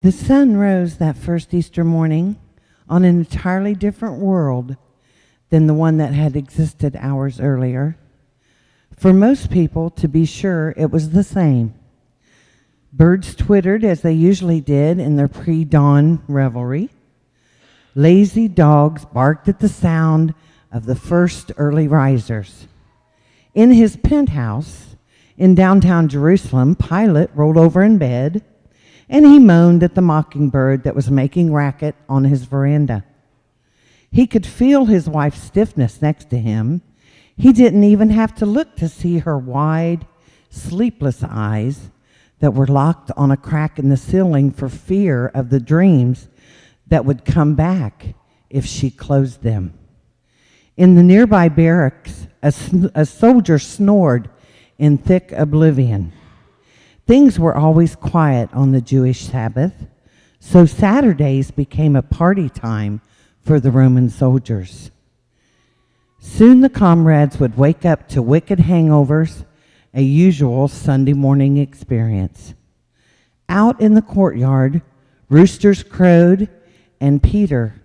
The sun rose that first Easter morning on an entirely different world than the one that had existed hours earlier. For most people, to be sure, it was the same. Birds twittered as they usually did in their pre-dawn revelry. Lazy dogs barked at the sound of the first early risers. In his penthouse in downtown Jerusalem, Pilate rolled over in bed, and he moaned at the mockingbird that was making racket on his veranda. He could feel his wife's stiffness next to him. He didn't even have to look to see her wide, sleepless eyes that were locked on a crack in the ceiling for fear of the dreams that would come back if she closed them. In the nearby barracks, a soldier snored in thick oblivion. Things were always quiet on the Jewish Sabbath, so Saturdays became a party time for the Roman soldiers. Soon the comrades would wake up to wicked hangovers, a usual Sunday morning experience. Out in the courtyard, roosters crowed, and Peter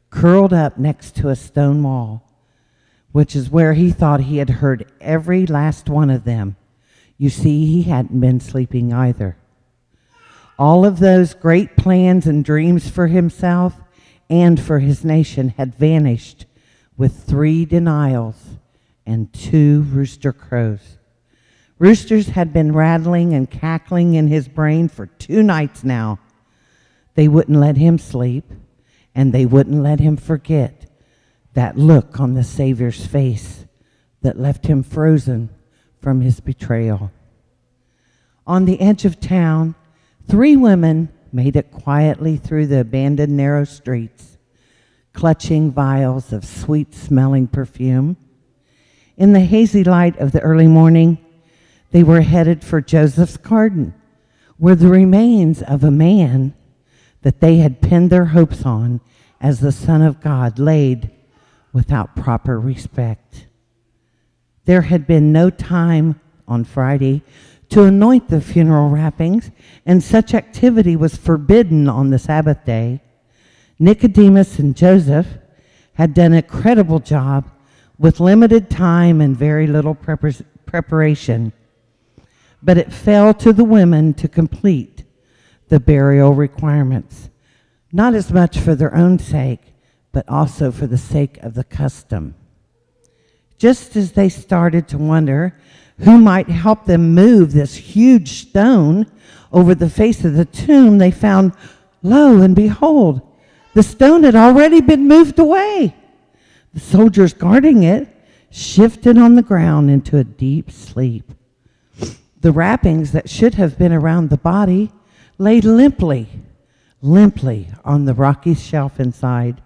curled up next to a stone wall, which is where he thought he had heard every last one of them. You see, he hadn't been sleeping either. All of those great plans and dreams for himself and for his nation had vanished with 3 denials and 2 rooster crows. Roosters had been rattling and cackling in his brain for 2 nights now. They wouldn't let him sleep, and they wouldn't let him forget that look on the Savior's face that left him frozen from his betrayal. On the edge of town, 3 women made it quietly through the abandoned narrow streets, clutching vials of sweet-smelling perfume. In the hazy light of the early morning, they were headed for Joseph's garden, where the remains of a man that they had pinned their hopes on as the Son of God laid without proper respect. There had been no time on Friday to anoint the funeral wrappings, and such activity was forbidden on the Sabbath day. Nicodemus and Joseph had done a credible job with limited time and very little preparation, but it fell to the women to complete the burial requirements, not as much for their own sake, but also for the sake of the custom. Just as they started to wonder who might help them move this huge stone over the face of the tomb, they found, lo and behold, the stone had already been moved away. The soldiers guarding it shifted on the ground into a deep sleep. The wrappings that should have been around the body lay limply on the rocky shelf inside.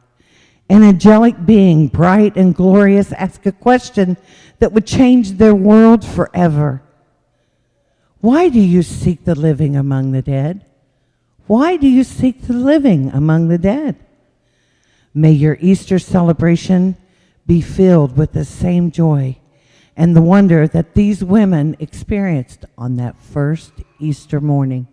An angelic being, bright and glorious, asked a question that would change their world forever. Why do you seek the living among the dead? Why do you seek the living among the dead? May your Easter celebration be filled with the same joy and the wonder that these women experienced on that first Easter morning.